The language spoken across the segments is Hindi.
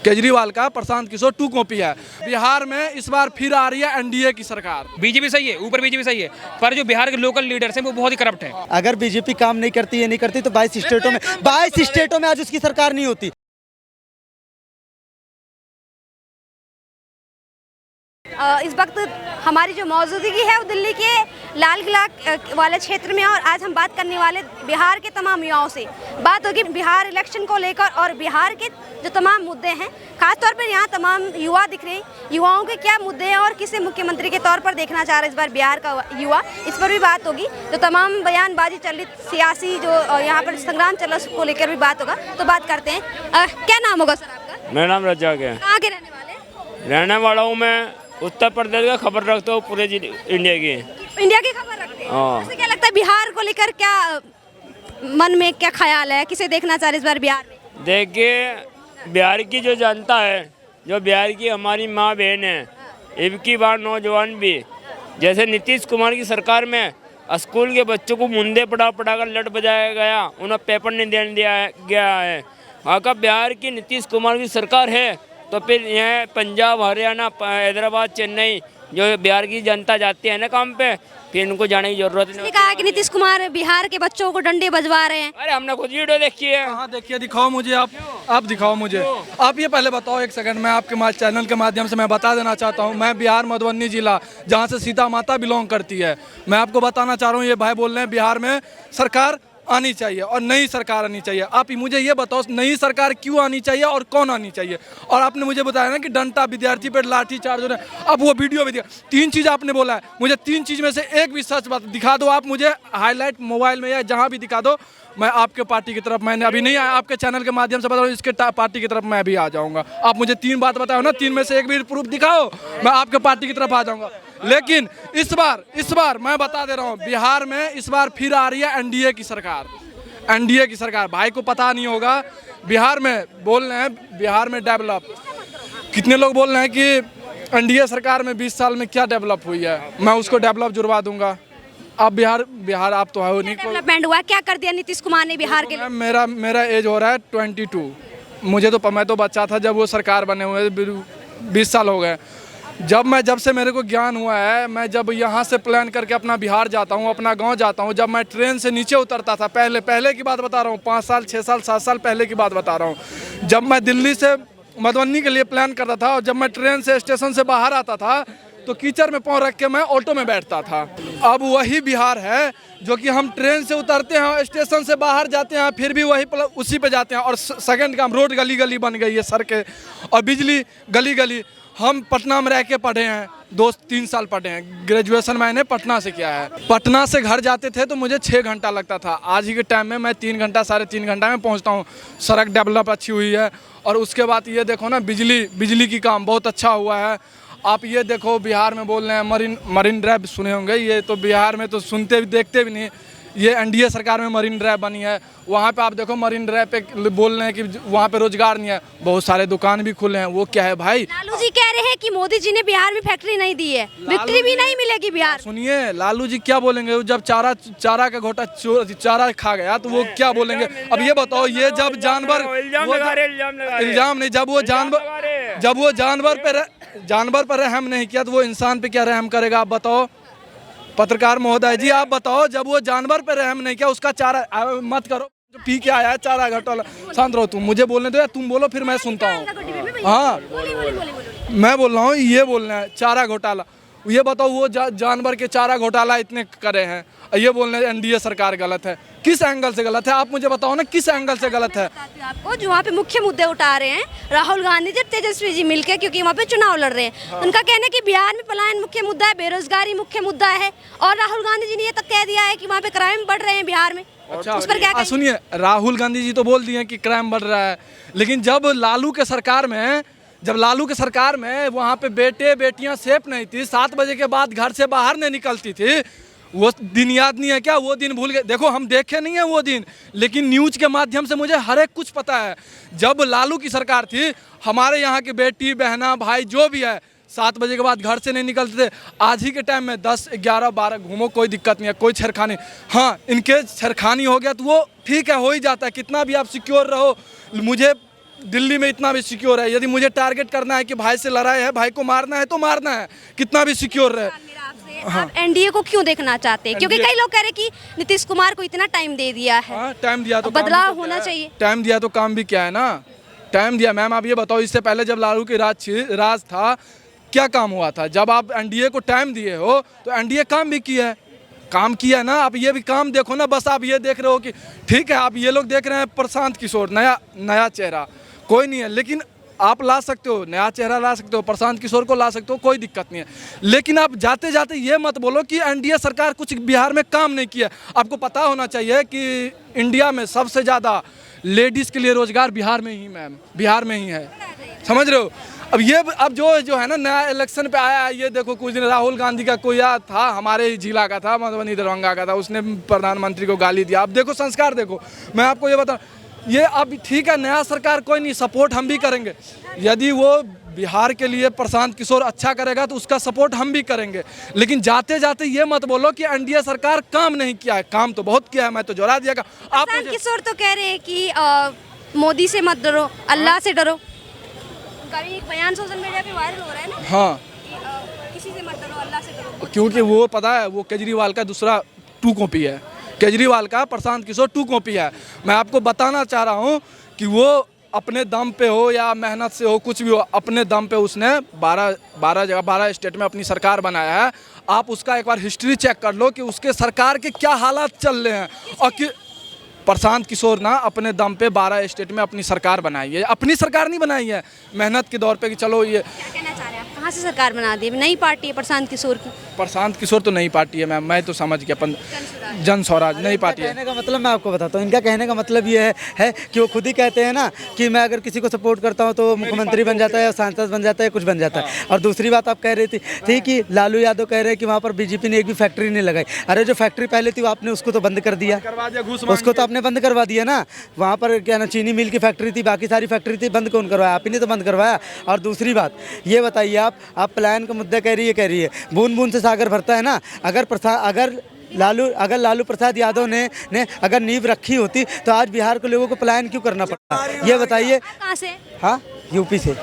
केजरीवाल का प्रशांत किशोर 2 कॉपी है। बिहार में इस बार फिर आ रही है एनडीए की सरकार। बीजेपी सही है, ऊपर बीजेपी सही है, पर जो बिहार के लोकल लीडर्स हैं वो बहुत ही करप्ट हैं। अगर बीजेपी काम नहीं करती, ये नहीं करती तो 22 स्टेटों में आज उसकी सरकार नहीं होती। इस वक्त हमारी जो मौजूदगी है वो दिल्ली के लाल किला वाले क्षेत्र में है और आज हम बात करने वाले बिहार के तमाम युवाओं से। बात होगी बिहार इलेक्शन को लेकर और बिहार के जो तमाम मुद्दे हैं, खासतौर पर यहाँ तमाम युवा दिख रहे हैं। युवाओं के क्या मुद्दे हैं और किसे मुख्यमंत्री के तौर पर देखना चाह रहे हैं इस बार बिहार का युवा, इस पर भी बात होगी। जो तमाम बयानबाजी चल रही, सियासी जो यहाँ पर संग्राम चल रहा है उसको लेकर भी बात होगा। तो बात करते हैं, क्या नाम होगा सर आपका? मेरा नाम रज्जाक है। कहाँ के रहने वाले? रहने वाला हूँ मैं उत्तर प्रदेश का। खबर रखता हूँ पूरे इंडिया की। इंडिया की खबर रखते हैं। हाँ। वैसे क्या लगता है बिहार को लेकर, क्या मन में क्या ख्याल है, किसे देखना चाह रहे इस बार बिहार में? देखिए, बिहार की जो जनता है, जो बिहार की हमारी माँ बहन है, इनकी बार नौजवान भी, जैसे नीतीश कुमार की सरकार में स्कूल के बच्चों को मुंडे पढ़ा कर लट बजाया गया, उन्हें पेपर नहीं देने दिया गया है। अगर बिहार की नीतीश कुमार की सरकार है तो फिर यह पंजाब, हरियाणा, हैदराबाद, चेन्नई जो बिहार की जनता जाती है ना काम पे, फिर उनको जाने की जरूरत नहीं। कहा कि नीतीश कुमार बिहार के बच्चों को डंडे बजवा रहे हैं। अरे हमने खुद वीडियो देखी है। हाँ देखिए, दिखाओ मुझे, आप दिखाओ मुझे। आप ये पहले बताओ, एक सेकंड, मैं आपके चैनल के माध्यम से मैं बता देना चाहता हूँ, मैं बिहार मधुबनी जिला जहाँ से सीता माता बिलोंग करती है, मैं आपको बताना चाह रहा हूँ, ये भाई बोल रहे हैं बिहार में सरकार आनी चाहिए और नई सरकार आनी चाहिए। आप मुझे ये बताओ, नई सरकार क्यों आनी चाहिए और कौन आनी चाहिए? और आपने मुझे बताया ना कि डंडा विद्यार्थी पर लाठी चार्ज हो रहा है, अब वो वीडियो भी दिखा। 3 चीज़ आपने बोला है, मुझे 3 चीज़ में से एक भी सच बात दिखा दो। आप मुझे हाईलाइट मोबाइल में या जहाँ भी दिखा दो, मैं आपके पार्टी की तरफ, मैंने अभी नहीं आया, आपके चैनल के माध्यम से बता रहा हूँ, इसके पार्टी की तरफ मैं भी आ जाऊँगा। आप मुझे 3 बात बताओ ना, 3 में से एक भी प्रूफ दिखाओ, मैं आपके पार्टी की तरफ आ जाऊँगा। लेकिन इस बार मैं बता दे रहा हूँ, बिहार में इस बार फिर आ रही है एनडीए की सरकार। एनडीए की सरकार, भाई को पता नहीं होगा, बिहार में बोल रहे हैं, बिहार में डेवलप, कितने लोग बोल रहे हैं कि एनडीए सरकार में 20 साल में क्या डेवलप हुई है, मैं उसको डेवलप जुड़वा दूंगा। अब बिहार आप तो है नहीं, डेवलपमेंट हुआ, क्या कर दिया नीतीश कुमार ने बिहार के लिए? मेरा एज हो रहा है 22, मैं तो बच्चा था जब वो सरकार बने हुए, 20 साल हो गए। जब से मेरे को ज्ञान हुआ है, मैं जब यहाँ से प्लान करके अपना बिहार जाता हूँ, अपना गांव जाता हूँ, जब मैं ट्रेन से नीचे उतरता था, पहले की बात बता रहा हूँ, 5 साल 6 साल 7 साल पहले की बात बता रहा हूँ, जब मैं दिल्ली से मधुबनी के लिए प्लान करता था और जब मैं ट्रेन से स्टेशन से बाहर आता था तो कीचड़ में पाँव रख के मैं ऑटो में बैठता था। अब वही बिहार है जो कि हम ट्रेन से उतरते हैं, स्टेशन से बाहर जाते हैं, फिर भी उसी पे जाते हैं। और सेकंड काम, रोड गली गली बन गई है, सड़कें और बिजली गली गली। हम पटना में रह के पढ़े हैं, 2-3 साल पढ़े हैं, ग्रेजुएशन मैंने पटना से किया है। पटना से घर जाते थे तो मुझे 6 घंटा लगता था, आज ही के टाइम में मैं 3 घंटा 3.5 घंटा में पहुंचता हूं। सड़क डेवलप अच्छी हुई है और उसके बाद ये देखो ना, बिजली की काम बहुत अच्छा हुआ है। आप ये देखो, बिहार में बोल रहे हैं मरीन ड्राइव सुने होंगे, ये तो बिहार में तो सुनते भी देखते भी नहीं, ये एनडीए सरकार में मरीन ड्राइव बनी है। वहाँ पे आप देखो, मरीन ड्राइव पे बोल रहे हैं कि वहाँ पे रोजगार नहीं है, बहुत सारे दुकान भी खुले हैं। वो क्या है भाई? लालू जी कह रहे हैं कि मोदी जी ने बिहार में फैक्ट्री नहीं दी है, विक्ट्री भी नहीं मिलेगी बिहार। सुनिए, लालू जी क्या बोलेंगे जब चारा का घोटा चारा खा गया तो वो क्या बोलेंगे? अब ये बताओ, ये जब जानवर, इल्जाम नहीं, जब वो जानवर पर रहम नहीं किया तो वो इंसान पे क्या रहम करेगा? आप बताओ पत्रकार महोदय जी, आप बताओ, जब वो जानवर पे रहम नहीं किया, उसका चारा मत करो, जो पी के आया है चारा घोटाला। शांत रहो, तुम मुझे बोलने दो या तुम बोलो, फिर मैं सुनता हूँ। हाँ, मैं बोल रहा हूँ, ये बोलना है चारा घोटाला। ये बताओ, वो जानवर के चारा घोटाला इतने करे हैं, ये बोलने एनडीए सरकार गलत है। किस एंगल से गलत है? आप मुझे बताओ ना, किस एंगल से गलत है? आपको जो वहाँ पे मुख्य मुद्दे उठा रहे हैं राहुल गांधी जी, तेजस्वी जी मिलके, क्योंकि वहाँ पे चुनाव लड़ रहे हैं। हाँ। उनका कहना है कि बिहार में पलायन मुख्य मुद्दा है, बेरोजगारी मुख्य मुद्दा है, और राहुल गांधी जी ने ये तक कह दिया है कि वहाँ पे क्राइम बढ़ रहे हैं बिहार में। अच्छा, उस पर क्या सुनिए, राहुल गांधी जी तो बोल दिए कि क्राइम बढ़ रहा है, लेकिन जब लालू के सरकार में वहाँ पे बेटे बेटियाँ सेफ नहीं थी, 7 बजे के बाद घर से बाहर नहीं निकलती थी, वो दिन याद नहीं है क्या? वो दिन भूल गए? देखो, हम देखे नहीं है वो दिन, लेकिन न्यूज़ के माध्यम से मुझे हर एक कुछ पता है। जब लालू की सरकार थी, हमारे यहाँ की बेटी बहना भाई जो भी है, 7 बजे के बाद घर से नहीं निकलते थे। आज ही के टाइम में 10, 11, 12 घूमो, कोई दिक्कत नहीं है, कोई छेड़खानी। हाँ, इनके छेड़खानी हो गया तो वो ठीक है, हो ही जाता है, कितना भी आप सिक्योर रहो। मुझे दिल्ली में इतना भी सिक्योर है। यदि मुझे टारगेट करना है कि भाई से लड़ाई है, भाई को मारना है तो मारना है, कितना भी सिक्योर रहे। मेरा आपसे, आप एनडीए को क्यों देखना चाहते हैं? क्योंकि कई लोग कह रहे हैं कि नीतीश कुमार को इतना टाइम दे दिया है। हाँ, टाइम दिया तो बदलाव होना चाहिए। टाइम दिया तो काम भी क्या है ना, टाइम दिया। मैम आप ये बताओ, इससे पहले जब लालू के राज था क्या काम हुआ था? जब आप एनडीए को टाइम दिए हो तो एनडीए काम भी किया है, काम किया ना। आप ये भी काम देखो ना, बस आप ये देख रहे हो कि ठीक है, आप ये लोग देख रहे हैं प्रशांत किशोर नया चेहरा, कोई नहीं है, लेकिन आप ला सकते हो, नया चेहरा ला सकते हो, प्रशांत किशोर को ला सकते हो, कोई दिक्कत नहीं है। लेकिन आप जाते जाते ये मत बोलो कि एनडीए सरकार कुछ बिहार में काम नहीं किया। आपको पता होना चाहिए कि इंडिया में सबसे ज़्यादा लेडीज़ के लिए रोजगार बिहार में ही, मैम बिहार में ही है, समझ रहे हो। अब जो है ना, नया इलेक्शन पे आया है, ये देखो कुछ दिन राहुल गांधी का कोई था, हमारे जिला का था, मधुबनी दरभंगा का था, उसने प्रधानमंत्री को गाली दिया। अब देखो संस्कार देखो। मैं आपको ये बताऊँ, ये अब ठीक है, नया सरकार कोई नहीं, सपोर्ट हम भी करेंगे। यदि वो बिहार के लिए प्रशांत किशोर अच्छा करेगा तो उसका सपोर्ट हम भी करेंगे। लेकिन जाते जाते ये मत बोलो कि एनडीए सरकार काम नहीं किया है, काम तो बहुत किया है। मैं तो जोड़ा दिया। आप प्रशांत किशोर तो कह रहे हैं कि मोदी से मत डरो, अल्लाह से डरो। उनका भी एक बयान सोशल मीडिया पे वायरल हो रहा है ना। हाँ, कि किसी से मत डरो, अल्लाह से डरो। क्योंकि वो पता है, वो केजरीवाल का दूसरा 2 कॉपी है। केजरीवाल का प्रशांत किशोर 2 कॉपी है। मैं आपको बताना चाह रहा हूँ कि वो अपने दम पे हो या मेहनत से हो, कुछ भी हो, अपने दम पे उसने 12 स्टेट में अपनी सरकार बनाया है। आप उसका एक बार हिस्ट्री चेक कर लो कि उसके सरकार के क्या हालात चल रहे हैं। और कि प्रशांत किशोर ना अपने दम पे 12 स्टेट में अपनी सरकार बनाई है, अपनी सरकार नहीं बनाई है, मेहनत के दौर पे कि चलो ये। क्या कहना चाह रहे हैं आप? कहाँ से सरकार बना दी? नई पार्टी है प्रशांत किशोर की। प्रशांत किशोर तो नई पार्टी है मैम, मैं तो समझ गया, जन स्वराज नई पार्टी है। कहने का मतलब मैं आपको बताता हूँ, इनका कहने का मतलब ये है कि वो खुद ही कहते हैं ना कि मैं अगर किसी को सपोर्ट करता हूँ तो मुख्यमंत्री बन जाता है, सांसद बन जाता है, कुछ बन जाता है। और दूसरी बात आप कह रही थी कि लालू यादव कह रहे हैं कि वहाँ पर बीजेपी ने एक भी फैक्ट्री नहीं लगाई। अरे जो फैक्ट्री पहले थी वो आपने उसको तो बंद कर दिया, उसको तो आपने बंद करवा दिया ना। वहाँ पर क्या ना चीनी मिल की फैक्ट्री थी, बाकी सारी फैक्ट्री थी, बंद कौन करवाया? आप ही ने तो बंद करवाया। और दूसरी बात ये बताइए, आप प्लान का मुद्दा कह रही है, बूंद बूंद से सागर भरता है ना। अगर लालू प्रसाद यादव ने अगर नींव रखी होती तो आज बिहार के लोगों को पलायन क्यों करना पड़ता? ये बताइए। कहाँ से? हाँ, यूपी से।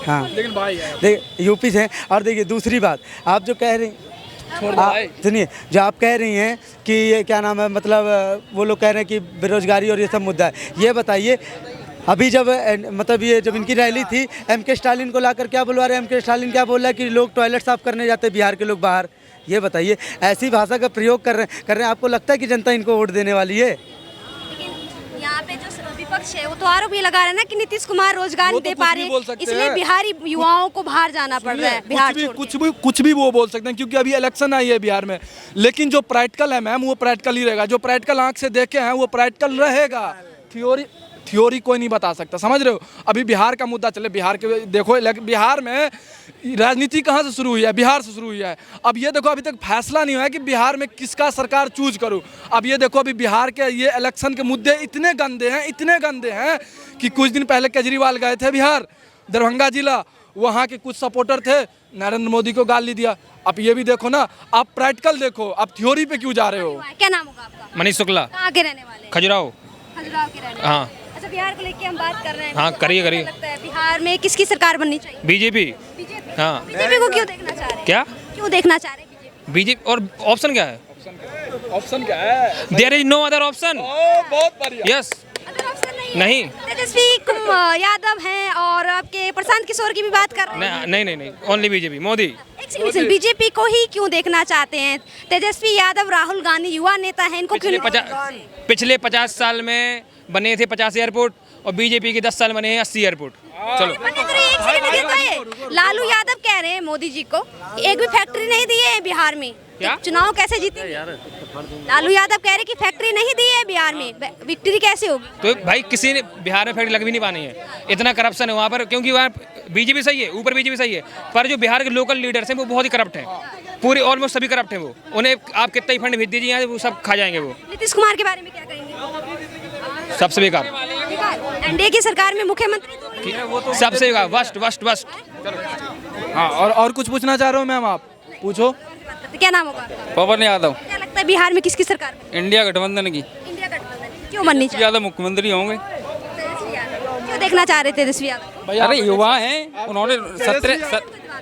हाँ, लेकिन भाई देखिए यूपी से। और देखिए दूसरी बात, आप जो कह रही, सुनिए, जो आप कह रही हैं कि ये क्या नाम है, मतलब वो लोग कह रहे हैं कि बेरोजगारी और ये सब मुद्दा है। ये बताइए, अभी जब मतलब ये जब इनकी रैली थी, एमके स्टालिन को लाकर क्या बुलवा रहे हैं? एमके स्टालिन क्या बोल रहा है कि लोग टॉयलेट साफ करने जाते हैं बिहार के लोग बाहर। ये बताइए, ऐसी भाषा का प्रयोग कर रहे हैं। आपको लगता है कि जनता इनको वोट देने वाली है? लेकिन यहाँ पे जो विपक्ष है वो तो आरोप ये लगा रहा है ना कि नीतीश कुमार रोजगार नहीं दे पा रहे, इसलिए बिहारी युवाओं को बाहर जाना पड़ रहा है। बिहार कुछ भी वो बोल सकते हैं, क्योंकि अभी इलेक्शन आई है बिहार में। लेकिन जो प्रैक्टिकल है मैम, वो प्रैक्टिकल ही रहेगा। जो प्रैक्टिकल आंख से देखे हैं वो प्रैक्टिकल रहेगा। थ्योरी कोई नहीं बता सकता, समझ रहे हो। अभी बिहार का मुद्दा चले, बिहार के देखो, बिहार में राजनीति कहाँ से शुरू हुई है? बिहार से शुरू हुई है। अब ये देखो, अभी तक फैसला नहीं हुआ है कि बिहार में किसका सरकार चूज करूं। अब ये देखो, अभी बिहार के ये इलेक्शन के मुद्दे इतने गंदे हैं कि कुछ दिन पहले केजरीवाल गए थे बिहार, दरभंगा जिला, वहाँ के कुछ सपोर्टर थे, नरेंद्र मोदी को गाली दिया। अब ये भी देखो ना, आप प्रैक्टिकल देखो, आप थ्योरी पे क्यों जा रहे हो? क्या नाम होगा आपका? मनीष शुक्ला। कहाँ के रहने वाले? खजुराहो के रहने। हाँ। अच्छा, बिहार को लेके हम बात कर रहे हैं। हाँ, करिए। लगता है बिहार में किसकी सरकार बननी चाहिए? बीजेपी। हाँ। बीजेपी को क्यों देखना चाह रहे हैं? क्या क्यों देखना चाह रहे हैं बीजेपी? और ऑप्शन क्या है? ऑप्शन क्या है? There is no other option. बहुत बढ़िया। यस। अदर ऑप्शन नहीं। तेजस्वी यादव हैं और आपके प्रशांत किशोर की भी बात कर रहे हैं। नहीं, ओनली बीजेपी, मोदी। बीजेपी को ही क्यों देखना चाहते हैं? तेजस्वी यादव, राहुल गांधी युवा नेता हैं, इनको क्यों? पिछले 50 साल में बने थे 50 एयरपोर्ट और बीजेपी के 10 साल बने हैं 80 एयरपोर्ट। चलो, लालू यादव कह रहे हैं मोदी जी को एक भी फैक्ट्री नहीं दी है बिहार में, चुनाव कैसे जीते? लालू यादव कह रहे कि फैक्ट्री नहीं दी है बिहार में, विक्ट्री कैसे होगी? तो भाई किसी ने बिहार में फैक्ट्री लग भी नहीं पानी है, इतना करप्शन है वहाँ पर। क्योंकि वहाँ बीजेपी सही है, ऊपर बीजेपी सही है, पर जो बिहार के लोकल लीडर्स हैं वो बहुत ही करप्ट हैं, पूरे ऑलमोस्ट सभी करप्ट हैं। वो उन्हें आप कितना ही फंड भेज दीजिए यहाँ, वो सब खा जाएंगे। वो नीतीश कुमार के बारे में क्या कहेंगे? सबसे बेकार। एनडीए की सरकार में मुख्यमंत्री सबसे बेकार, वर्स्ट। हाँ, और कुछ पूछना चाह रहे हो मैम? आप पूछो। क्या नाम होगा आपका? पवन यादव। क्या लगता है बिहार में किसकी सरकार बनेगी? इंडिया गठबंधन की। इंडिया गठबंधन क्यों बननी चाहिए? यादव मुख्यमंत्री होंगे। क्यों देखना चाह रहे तेजस्वी यादव? अरे युवा हैं, उन्होंने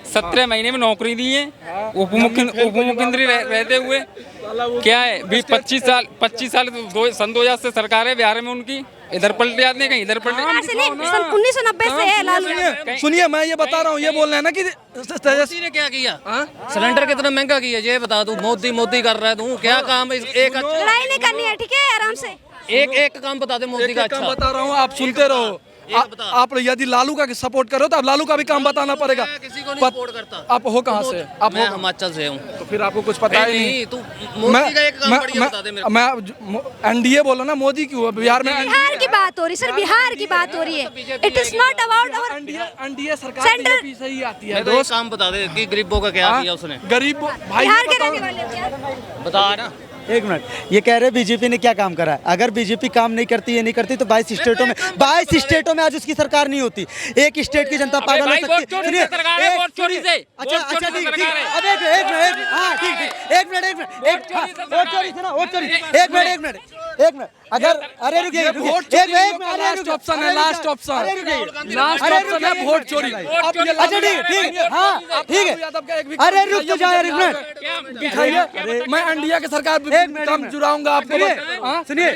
17 महीने में नौकरी दी है, उप मुख्यमंत्री रहते हुए। क्या है, 25 साल सन 2000 से सरकार है बिहार में उनकी। इधर पलट जाते हैं, कहीं इधर पलट। सन 1990 से है लालू यादव। सुनिए, मैं ये बता रहा हूँ, ये बोल रहे हैं ना कि मोदी ने क्या किया? सिलेंडर कितना महंगा किया ये बता तू। मोदी कर रहा है तू, क्या काम है? एक लड़ाई नहीं करनी है, ठीक है, आराम से। एक काम बता दे मोदी का। अच्छा बता रहा हूँ, आप सुनते रहो। आप यदि लालू का सपोर्ट करो तो आप लालू का भी काम बताना पड़ेगा। किसी को नहीं सपोर्ट करता। आप हो कहाँ से? आप मैं हिमाचल से हूँ। तो फिर आपको कुछ पता ही नहीं। तू मोदी का एक काम बढ़िया बता दे मेरे को। मैं एनडीए बोलो ना, मोदी क्यों है बिहार में? बिहार की बात हो रही सर, बिहार की बात हो रही है। It is not about our NDA सरकार सेंट्रल बीजेपी से ही आती है। मेरे को एक काम बता दे कि गरीबों का क्या किया उसने। गरीब भाई बिहार के रहने वाले हो क्या? बता ना। एक मिनट, ये कह रहे बीजेपी ने क्या काम करा है? अगर बीजेपी काम नहीं करती, ये नहीं करती तो 22 स्टेटों में आज उसकी सरकार नहीं होती। एक स्टेट की जनता पागल हो सकती है। सुनिए, अच्छा ठीक, अब एक मिनट, अगर अरे रुकिए, लास्ट ऑप्शन है, लास्ट ऑप्शन है वोट चोरी। अच्छा ठीक, हाँ ठीक है। अरे रुक तो जाए, एक मिनट, मैं एनडीए की सरकार कम जुड़ाऊंगा आपको। सुनिए,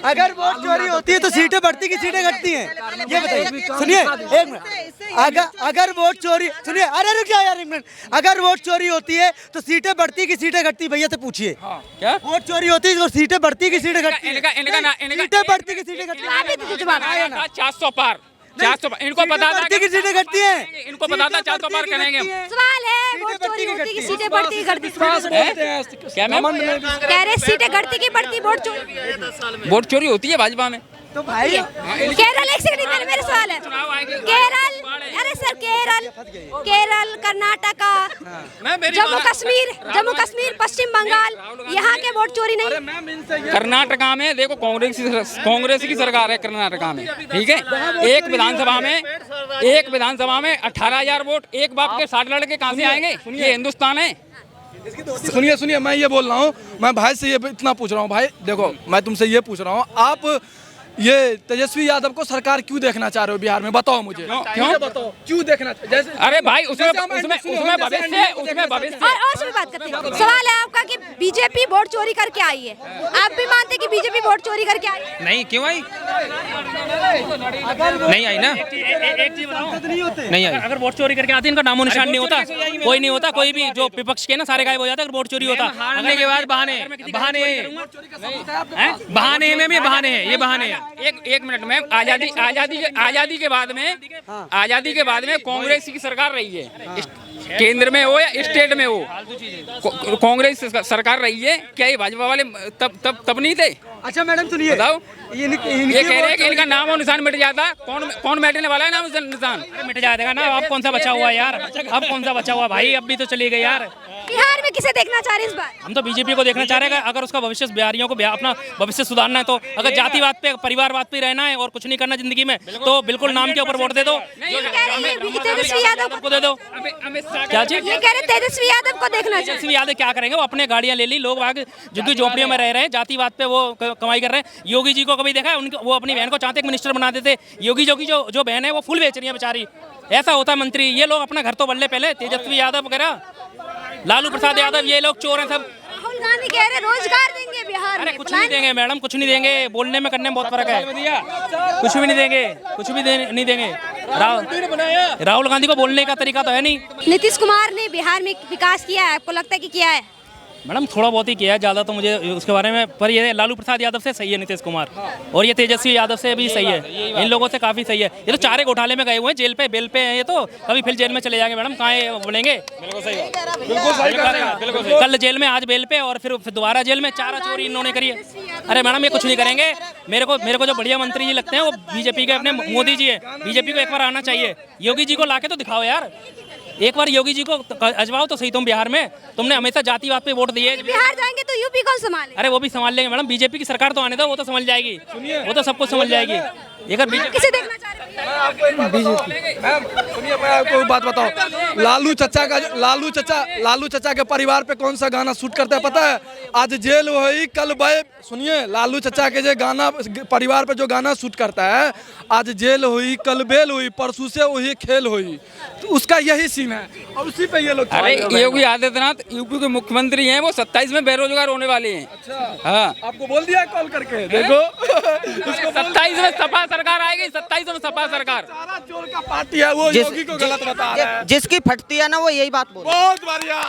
अगर वोट चोरी होती है तो सीटें बढ़ती की सीटें घटती हैं, ये बताइए। सुनिए एक मिनट, अगर वोट चोरी, सुनिए, अरे रुक जाओ यार एक मिनट, अगर वोट चोरी होती है तो सीटें बढ़ती की सीटें घटती? भैया से पूछिए, क्या वोट चोरी होती है तो सीटें बढ़ती की सीटें घटती? सीटें बढ़ती की सीटें घटती? 400 पार, 400 इनको पता था बढ़ती की सीटें घटती हैं, इनको पता था 400 पार करेंगे। सवाल है, वोट चोरी होती की सीटें बढ़ती घटती? क्या मैम कह रहे सीटें घटती की बढ़ती? वोट चोरी, वोट चोरी होती है भाजपा में? तो भाई केरल, एक सेकंड, मेरे सवाल है। केरल, अरे सर, केरल, कर्नाटका, जम्मू कश्मीर, पश्चिम बंगाल, यहाँ के वोट चोरी नहीं? कर्नाटका में देखो, कांग्रेस की सरकार है कर्नाटका में, ठीक है। एक विधानसभा में 18,000 वोट, एक बाप के 60 लड़के कहाँ से आएंगे? ये हिंदुस्तान है। सुनिए, मैं ये बोल रहा हूँ, मैं भाई से ये इतना पूछ रहा हूँ। भाई देखो, मैं तुमसे ये पूछ रहा हूँ, आप ये तेजस्वी यादव को सरकार क्यों देखना चाह रहे हो बिहार में? बताओ मुझे, क्यों बताओ, क्यों देखना? जैसे अरे भाई, उसमें भविष्य। और भी बात करते हैं। सवाल है आपका कि बीजेपी वोट चोरी करके आई है, आप भी मानते हैं कि बीजेपी वोट चोरी करके आई है? नहीं, क्यों आई? नहीं आई ना, एक चीज बताओ, नहीं आई। अगर वोट चोरी करके आती इनका नामो निशान नहीं होता, कोई नहीं होता, कोई भी जो विपक्ष के ना सारे गायब हो जाते अगर वोट चोरी होता। हारने के बाद बहाने में भी बहाने हैं, ये बहाने हैं। एक मिनट में, आजादी के बाद में कांग्रेस की सरकार रही है, केंद्र में हो या स्टेट में हो, कांग्रेस सरकार रही है। क्या ये भाजपा वाले तब नहीं थे? अच्छा मैडम सुनिए, बताओ, ये कह रहे हैं कि इनका नाम और निशान मिट जाता। कौन मिटने वाला है नाम निशान? मिट जाएगा ना। अब कौन सा बचा हुआ है यार? अब कौन सा बचा हुआ भाई? अब भी तो चली गई यार। बिहार में किसे देखना चाह रहे हैं इस बार? हम तो बीजेपी को देखना चाह रहे हैं। अगर उसका भविष्य, बिहारियों को अपना भविष्य सुधारना है, तो अगर जातिवाद पे, परिवारवाद पे रहना है और कुछ नहीं करना जिंदगी में, तो बिल्कुल नाम के ऊपर वोट दे दो। तेजस्वी यादव को दे दो। क्या चीज? ये कह रहे तेजस्वी यादव को देखना चाहिए। तेजस्वी यादव क्या करेंगे? वो अपने गाड़ियां ले ली, लोग आगे झुग्गी झोपड़ियों में रह रहे हैं, जातिवाद पे वो कमाई कर रहे हैं। योगी जी को कभी देखा है? उनको, वो अपनी बहन को चाहते मिनिस्टर बना देते। योगी जी की जो बहन है वो फूल बेच रही है बेचारी। ऐसा होता है मंत्री। ये लोग अपना घर तो बल्ले पहले, तेजस्वी यादव वगैरह, लालू प्रसाद यादव, ये लोग चोर हैं सब। राहुल गांधी कह रहे रोजगार देंगे बिहार में। अरे कुछ नहीं देंगे मैडम, कुछ नहीं देंगे। बोलने में करने में बहुत फर्क है। कुछ भी नहीं देंगे, कुछ भी नहीं देंगे। राहुल गांधी को बोलने का तरीका तो है नहीं। नीतीश कुमार ने बिहार में विकास किया है, आपको लगता है कि किया है? मैडम थोड़ा बहुत ही किया है, ज़्यादा तो मुझे उसके बारे में, पर ये लालू प्रसाद यादव से सही है नीतीश कुमार, और ये तेजस्वी यादव से भी सही है। इन लोगों से काफ़ी सही है। ये तो चारे घोटाले में गए हुए हैं, जेल पे बेल पे हैं। ये तो कभी फिर जेल में चले जाएंगे मैडम, कहाँ बोलेंगे? कल जेल में, आज बेल पे, और फिर दोबारा जेल में। चारा चोरी इन्होंने करी है। अरे मैडम ये कुछ नहीं करेंगे। मेरे को जो बढ़िया मंत्री जी लगते हैं वो बीजेपी के अपने मोदी जी है। बीजेपी को एक बार आना चाहिए। योगी जी को लाके तो दिखाओ यार, एक बार योगी जी को अजमाओ तो सही। तुम बिहार में, तुमने हमेशा जातिवाद पे वोट दिए। बिहार जाएंगे तो यूपी कौन संभाले? अरे वो भी संभाल लेंगे मैडम, बीजेपी की सरकार तो आने दो, वो तो संभाल जाएगी। वो तो सब कुछ संभाल जाएगी। किसे देखना चाह रहे हैं? बीजेपी। मैम सुनिए, मैं आपको बात बताओ, लालू चचा के परिवार पे कौन सा गाना शूट करता है पता है? आज जेल हुई कल बे, सुनिए लालू चचा के जो गाना परिवार पे जो गाना शूट करता है, आज जेल हुई कल बेल हुई परसों से वही खेल हुई, तो उसका यही सीन है और उसी पे ये लोग। अरे योगी आदित्यनाथ यूपी के मुख्यमंत्री हैं, वो 27 में बेरोजगार होने वाले हैं। अच्छा हाँ, आपको बोल दिया कॉल करके, देखो 27 में सपा सरकार आएगी, 27 में सपा सरकार। सारा चोर का पार्टी है वो, योगी को गलत बता रहा है। जिसकी फटती है ना वो यही बात बोल। बहुत बढ़िया।